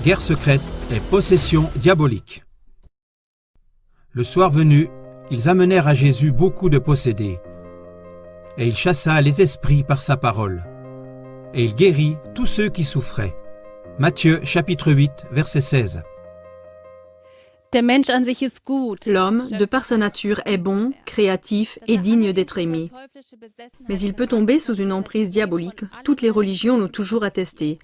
guerre secrète et possession diabolique. Le soir venu, ils amenèrent à Jésus beaucoup de possédés, et il chassa les esprits par sa parole, et il guérit tous ceux qui souffraient. Matthieu chapitre 8, verset 16. L'homme, de par sa nature, est bon, créatif et digne d'être aimé. Mais il peut tomber sous une emprise diabolique. Toutes les religions l'ont toujours attesté.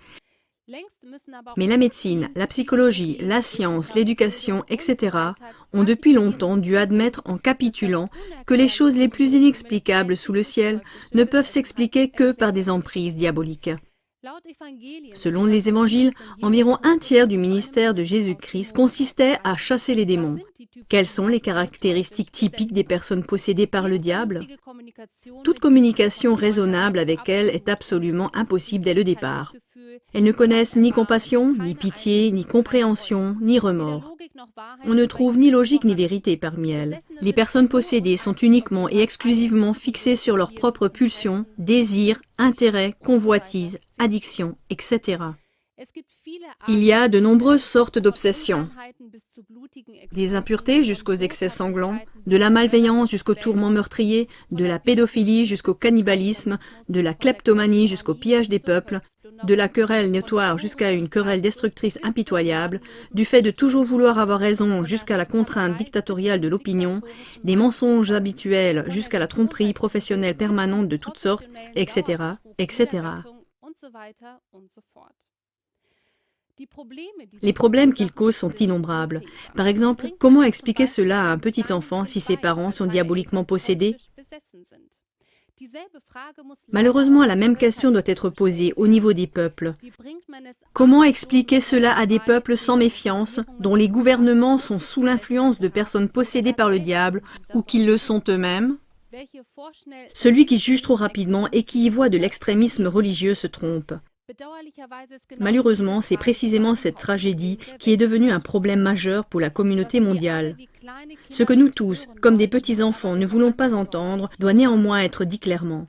Mais la médecine, la psychologie, la science, l'éducation, etc. ont depuis longtemps dû admettre en capitulant que les choses les plus inexplicables sous le ciel ne peuvent s'expliquer que par des emprises diaboliques. Selon les évangiles, environ un tiers du ministère de Jésus-Christ consistait à chasser les démons. Quelles sont les caractéristiques typiques des personnes possédées par le diable? Toute communication raisonnable avec elles est absolument impossible dès le départ. Elles ne connaissent ni compassion, ni pitié, ni compréhension, ni remords. On ne trouve ni logique ni vérité parmi elles. Les personnes possédées sont uniquement et exclusivement fixées sur leurs propres pulsions, désirs, intérêts, convoitises, addictions, etc. Il y a de nombreuses sortes d'obsessions, des impuretés jusqu'aux excès sanglants, de la malveillance jusqu'au tourment meurtrier, de la pédophilie jusqu'au cannibalisme, de la kleptomanie jusqu'au pillage des peuples, de la querelle notoire jusqu'à une querelle destructrice impitoyable, du fait de toujours vouloir avoir raison jusqu'à la contrainte dictatoriale de l'opinion, des mensonges habituels jusqu'à la tromperie professionnelle permanente de toutes sortes, etc., etc. Les problèmes qu'ils causent sont innombrables. Par exemple, comment expliquer cela à un petit enfant si ses parents sont diaboliquement possédés? Malheureusement, la même question doit être posée au niveau des peuples. Comment expliquer cela à des peuples sans méfiance, dont les gouvernements sont sous l'influence de personnes possédées par le diable ou qu'ils le sont eux-mêmes? Celui qui juge trop rapidement et qui y voit de l'extrémisme religieux se trompe. Malheureusement, c'est précisément cette tragédie qui est devenue un problème majeur pour la communauté mondiale. Ce que nous tous, comme des petits-enfants, ne voulons pas entendre, doit néanmoins être dit clairement.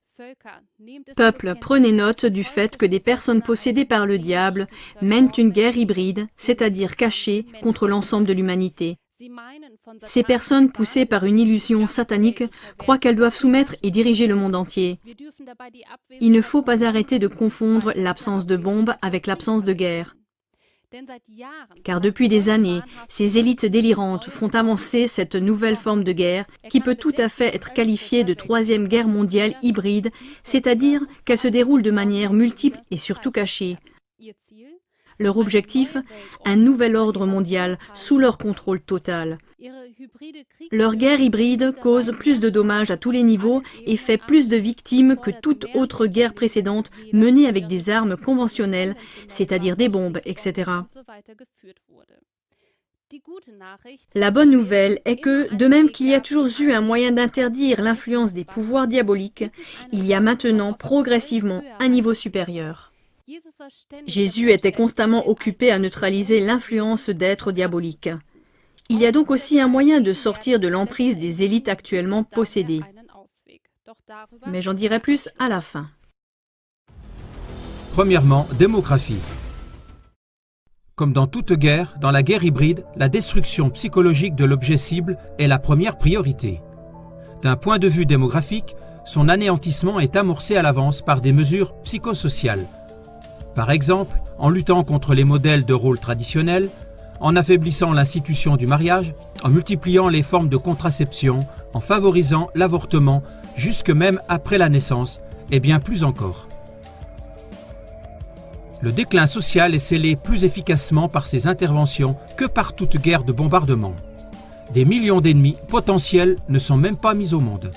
Peuple, prenez note du fait que des personnes possédées par le diable mènent une guerre hybride, c'est-à-dire cachée, contre l'ensemble de l'humanité. Ces personnes, poussées par une illusion satanique, croient qu'elles doivent soumettre et diriger le monde entier. Il ne faut pas arrêter de confondre l'absence de bombes avec l'absence de guerre. Car depuis des années, ces élites délirantes font avancer cette nouvelle forme de guerre qui peut tout à fait être qualifiée de troisième guerre mondiale hybride, c'est-à-dire qu'elle se déroule de manière multiple et surtout cachée. Leur objectif, un nouvel ordre mondial sous leur contrôle total. Leur guerre hybride cause plus de dommages à tous les niveaux et fait plus de victimes que toute autre guerre précédente menée avec des armes conventionnelles, c'est-à-dire des bombes, etc. La bonne nouvelle est que, de même qu'il y a toujours eu un moyen d'interdire l'influence des pouvoirs diaboliques, il y a maintenant progressivement un niveau supérieur. Jésus était constamment occupé à neutraliser l'influence d'êtres diaboliques. Il y a donc aussi un moyen de sortir de l'emprise des élites actuellement possédées. Mais j'en dirai plus à la fin. Premièrement, démographie. Comme dans toute guerre, dans la guerre hybride, la destruction psychologique de l'objet cible est la première priorité. D'un point de vue démographique, son anéantissement est amorcé à l'avance par des mesures psychosociales. Par exemple, en luttant contre les modèles de rôle traditionnels, en affaiblissant l'institution du mariage, en multipliant les formes de contraception, en favorisant l'avortement, jusque même après la naissance, et bien plus encore. Le déclin social est scellé plus efficacement par ces interventions que par toute guerre de bombardement. Des millions d'ennemis potentiels ne sont même pas mis au monde.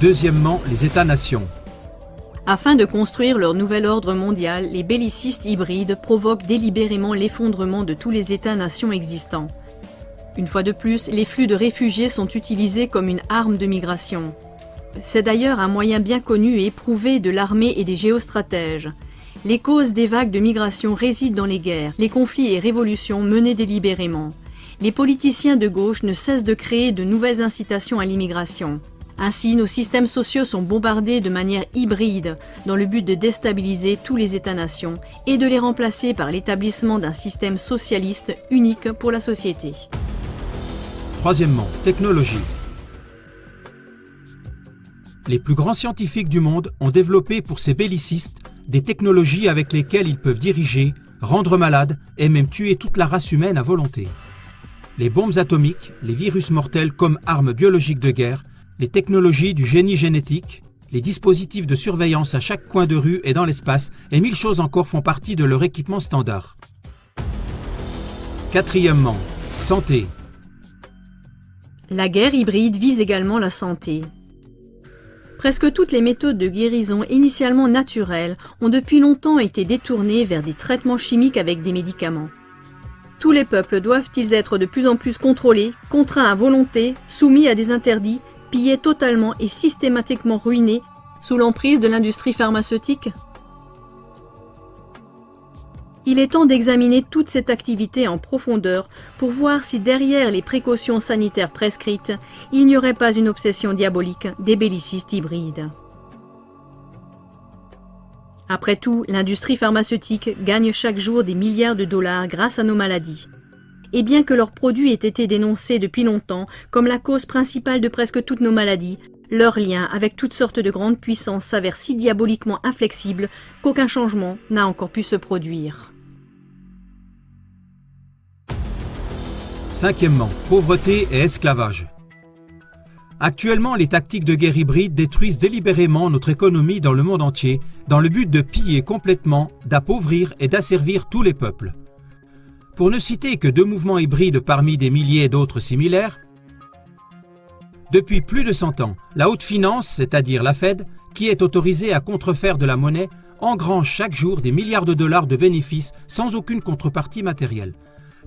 Deuxièmement, les États-nations. Afin de construire leur nouvel ordre mondial, les bellicistes hybrides provoquent délibérément l'effondrement de tous les États-nations existants. Une fois de plus, les flux de réfugiés sont utilisés comme une arme de migration. C'est d'ailleurs un moyen bien connu et éprouvé de l'armée et des géostratèges. Les causes des vagues de migration résident dans les guerres, les conflits et révolutions menés délibérément. Les politiciens de gauche ne cessent de créer de nouvelles incitations à l'immigration. Ainsi, nos systèmes sociaux sont bombardés de manière hybride dans le but de déstabiliser tous les États-nations et de les remplacer par l'établissement d'un système socialiste unique pour la société. Troisièmement, technologie. Les plus grands scientifiques du monde ont développé pour ces bellicistes des technologies avec lesquelles ils peuvent diriger, rendre malade et même tuer toute la race humaine à volonté. Les bombes atomiques, les virus mortels comme armes biologiques de guerre, les technologies du génie génétique, les dispositifs de surveillance à chaque coin de rue et dans l'espace, et 1000 choses encore font partie de leur équipement standard. Quatrièmement, santé. La guerre hybride vise également la santé. Presque toutes les méthodes de guérison initialement naturelles ont depuis longtemps été détournées vers des traitements chimiques avec des médicaments. Tous les peuples doivent-ils être de plus en plus contrôlés, contraints à volonté, soumis à des interdits, pillés totalement et systématiquement ruinés sous l'emprise de l'industrie pharmaceutique? Il est temps d'examiner toute cette activité en profondeur pour voir si derrière les précautions sanitaires prescrites, il n'y aurait pas une obsession diabolique des bellicistes hybrides. Après tout, l'industrie pharmaceutique gagne chaque jour des milliards de dollars grâce à nos maladies. Et bien que leurs produits aient été dénoncés depuis longtemps comme la cause principale de presque toutes nos maladies, leur lien avec toutes sortes de grandes puissances s'avère si diaboliquement inflexible qu'aucun changement n'a encore pu se produire. Cinquièmement, pauvreté et esclavage. Actuellement, les tactiques de guerre hybride détruisent délibérément notre économie dans le monde entier, dans le but de piller complètement, d'appauvrir et d'asservir tous les peuples. Pour ne citer que 2 mouvements hybrides parmi des milliers d'autres similaires, depuis plus de 100 ans, la haute finance, c'est-à-dire la Fed, qui est autorisée à contrefaire de la monnaie, engrange chaque jour des milliards de dollars de bénéfices sans aucune contrepartie matérielle.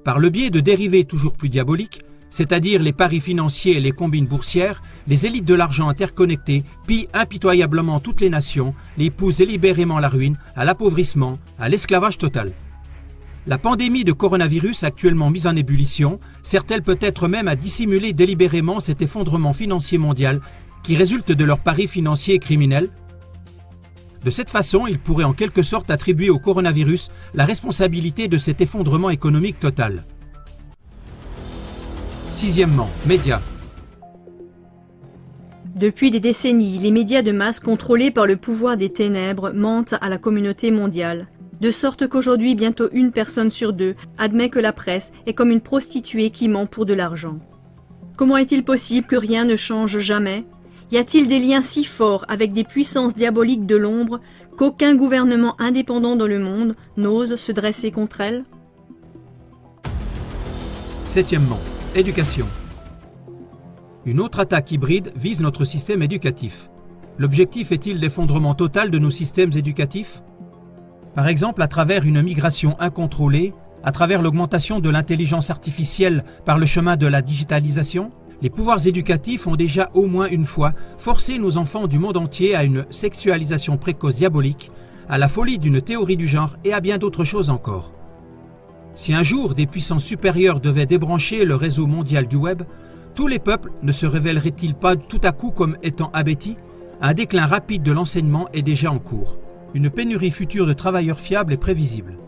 Par le biais de dérivés toujours plus diaboliques, c'est-à-dire les paris financiers et les combines boursières, les élites de l'argent interconnectées pillent impitoyablement toutes les nations, les poussent délibérément à la ruine, à l'appauvrissement, à l'esclavage total. La pandémie de coronavirus actuellement mise en ébullition sert-elle peut-être même à dissimuler délibérément cet effondrement financier mondial qui résulte de leurs paris financiers et criminels? De cette façon, il pourrait en quelque sorte attribuer au coronavirus la responsabilité de cet effondrement économique total. Sixièmement, médias. Depuis des décennies, les médias de masse contrôlés par le pouvoir des ténèbres mentent à la communauté mondiale. De sorte qu'aujourd'hui, bientôt 1 personne sur 2 admet que la presse est comme une prostituée qui ment pour de l'argent. Comment est-il possible que rien ne change jamais? Y a-t-il des liens si forts avec des puissances diaboliques de l'ombre qu'aucun gouvernement indépendant dans le monde n'ose se dresser contre elles? Septièmement, éducation. Une autre attaque hybride vise notre système éducatif. L'objectif est-il l'effondrement total de nos systèmes éducatifs? Par exemple, à travers une migration incontrôlée, à travers l'augmentation de l'intelligence artificielle par le chemin de la digitalisation, les pouvoirs éducatifs ont déjà au moins une fois forcé nos enfants du monde entier à une sexualisation précoce diabolique, à la folie d'une théorie du genre et à bien d'autres choses encore. Si un jour des puissances supérieures devaient débrancher le réseau mondial du web, tous les peuples ne se révéleraient-ils pas tout à coup comme étant abétis? Un déclin rapide de l'enseignement est déjà en cours. Une pénurie future de travailleurs fiables est prévisible.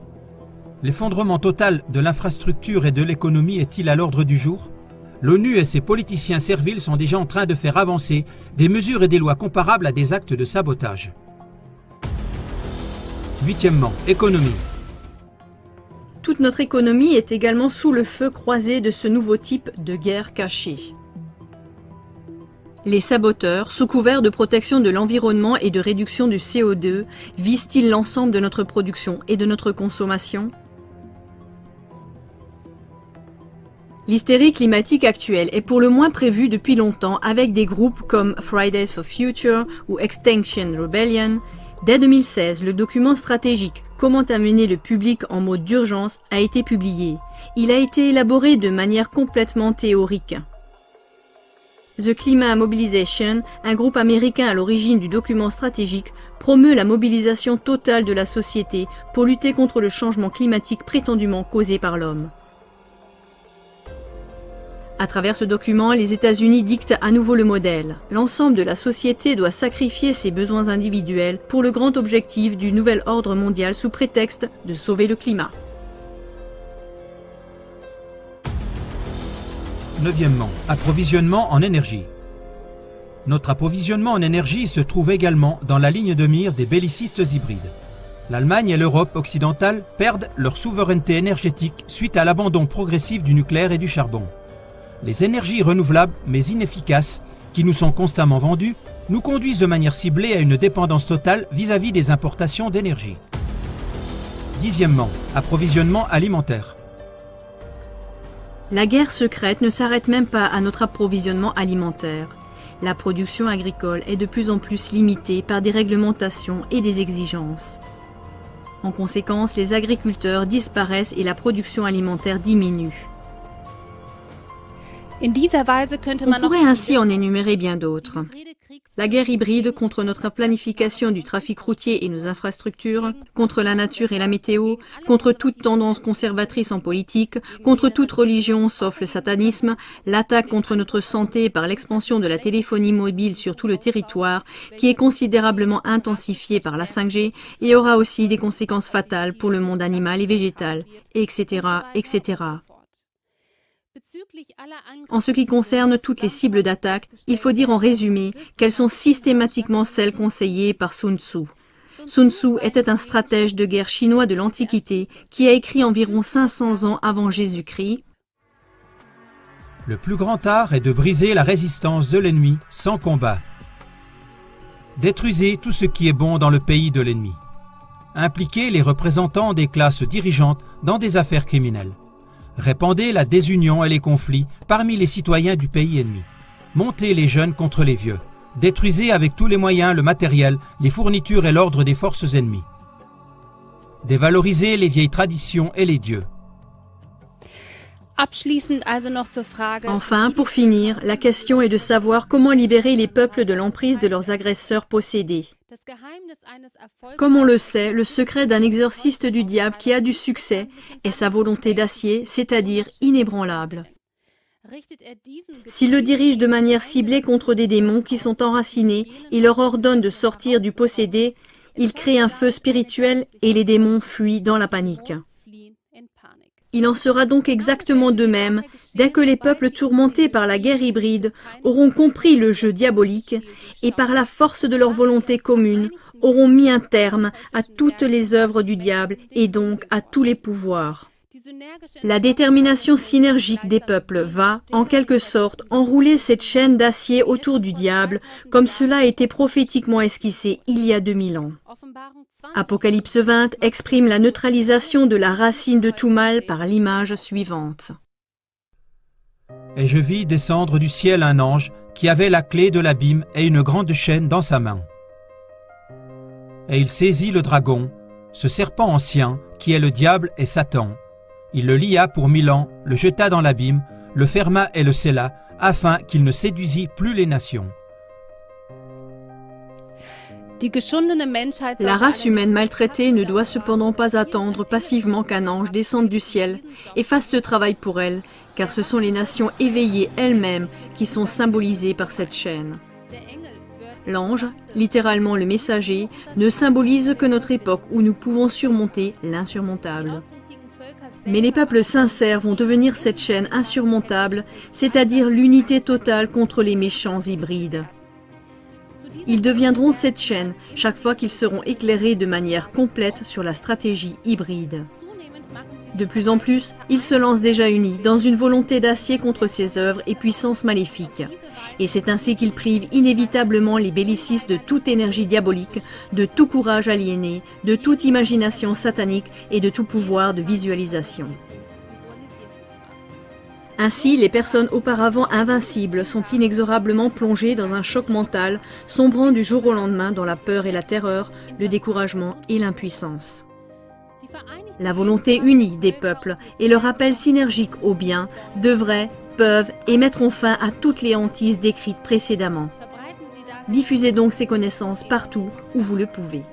L'effondrement total de l'infrastructure et de l'économie est-il à l'ordre du jour? L'ONU et ses politiciens serviles sont déjà en train de faire avancer des mesures et des lois comparables à des actes de sabotage. Huitièmement, économie. Toute notre économie est également sous le feu croisé de ce nouveau type de guerre cachée. Les saboteurs, sous couvert de protection de l'environnement et de réduction du CO2, visent-ils l'ensemble de notre production et de notre consommation? L'hystérie climatique actuelle est pour le moins prévue depuis longtemps avec des groupes comme Fridays for Future ou Extinction Rebellion. Dès 2016, le document stratégique « Comment amener le public en mode d'urgence » a été publié. Il a été élaboré de manière complètement théorique. The Climate Mobilization, un groupe américain à l'origine du document stratégique, promeut la mobilisation totale de la société pour lutter contre le changement climatique prétendument causé par l'homme. À travers ce document, les États-Unis dictent à nouveau le modèle. L'ensemble de la société doit sacrifier ses besoins individuels pour le grand objectif du nouvel ordre mondial sous prétexte de sauver le climat. Neuvièmement, approvisionnement en énergie. Notre approvisionnement en énergie se trouve également dans la ligne de mire des bellicistes hybrides. L'Allemagne et l'Europe occidentale perdent leur souveraineté énergétique suite à l'abandon progressif du nucléaire et du charbon. Les énergies renouvelables mais inefficaces, qui nous sont constamment vendues, nous conduisent de manière ciblée à une dépendance totale vis-à-vis des importations d'énergie. Dixièmement, approvisionnement alimentaire. La guerre secrète ne s'arrête même pas à notre approvisionnement alimentaire. La production agricole est de plus en plus limitée par des réglementations et des exigences. En conséquence, les agriculteurs disparaissent et la production alimentaire diminue. On pourrait ainsi en énumérer bien d'autres. La guerre hybride contre notre planification du trafic routier et nos infrastructures, contre la nature et la météo, contre toute tendance conservatrice en politique, contre toute religion sauf le satanisme, l'attaque contre notre santé par l'expansion de la téléphonie mobile sur tout le territoire, qui est considérablement intensifiée par la 5G et aura aussi des conséquences fatales pour le monde animal et végétal, etc., etc. En ce qui concerne toutes les cibles d'attaque, il faut dire en résumé qu'elles sont systématiquement celles conseillées par Sun Tzu. Sun Tzu était un stratège de guerre chinois de l'Antiquité qui a écrit environ 500 ans avant Jésus-Christ. Le plus grand art est de briser la résistance de l'ennemi sans combat. Détruisez tout ce qui est bon dans le pays de l'ennemi. Impliquez les représentants des classes dirigeantes dans des affaires criminelles. Répandez la désunion et les conflits parmi les citoyens du pays ennemi. Montez les jeunes contre les vieux. Détruisez avec tous les moyens le matériel, les fournitures et l'ordre des forces ennemies. Dévalorisez les vieilles traditions et les dieux. Enfin, pour finir, la question est de savoir comment libérer les peuples de l'emprise de leurs agresseurs possédés. Comme on le sait, le secret d'un exorciste du diable qui a du succès est sa volonté d'acier, c'est-à-dire inébranlable. S'il le dirige de manière ciblée contre des démons qui sont enracinés et leur ordonne de sortir du possédé, il crée un feu spirituel et les démons fuient dans la panique. Il en sera donc exactement de même dès que les peuples tourmentés par la guerre hybride auront compris le jeu diabolique et par la force de leur volonté commune auront mis un terme à toutes les œuvres du diable et donc à tous les pouvoirs. La détermination synergique des peuples va, en quelque sorte, enrouler cette chaîne d'acier autour du diable, comme cela a été prophétiquement esquissé il y a 2000 ans. Apocalypse 20 exprime la neutralisation de la racine de tout mal par l'image suivante. Et je vis descendre du ciel un ange qui avait la clé de l'abîme et une grande chaîne dans sa main. Et il saisit le dragon, ce serpent ancien, qui est le diable et Satan. Il le lia pour 1000 ans, le jeta dans l'abîme, le ferma et le scella, afin qu'il ne séduisît plus les nations. La race humaine maltraitée ne doit cependant pas attendre passivement qu'un ange descende du ciel et fasse ce travail pour elle, car ce sont les nations éveillées elles-mêmes qui sont symbolisées par cette chaîne. L'ange, littéralement le messager, ne symbolise que notre époque où nous pouvons surmonter l'insurmontable. Mais les peuples sincères vont devenir cette chaîne insurmontable, c'est-à-dire l'unité totale contre les méchants hybrides. Ils deviendront cette chaîne chaque fois qu'ils seront éclairés de manière complète sur la stratégie hybride. De plus en plus, ils se lancent déjà unis dans une volonté d'acier contre ces œuvres et puissances maléfiques. Et c'est ainsi qu'ils privent inévitablement les bellicistes de toute énergie diabolique, de tout courage aliéné, de toute imagination satanique et de tout pouvoir de visualisation. Ainsi, les personnes auparavant invincibles sont inexorablement plongées dans un choc mental, sombrant du jour au lendemain dans la peur et la terreur, le découragement et l'impuissance. La volonté unie des peuples et leur appel synergique au bien devraient, peuvent et mettront fin à toutes les hantises décrites précédemment. Diffusez donc ces connaissances partout où vous le pouvez.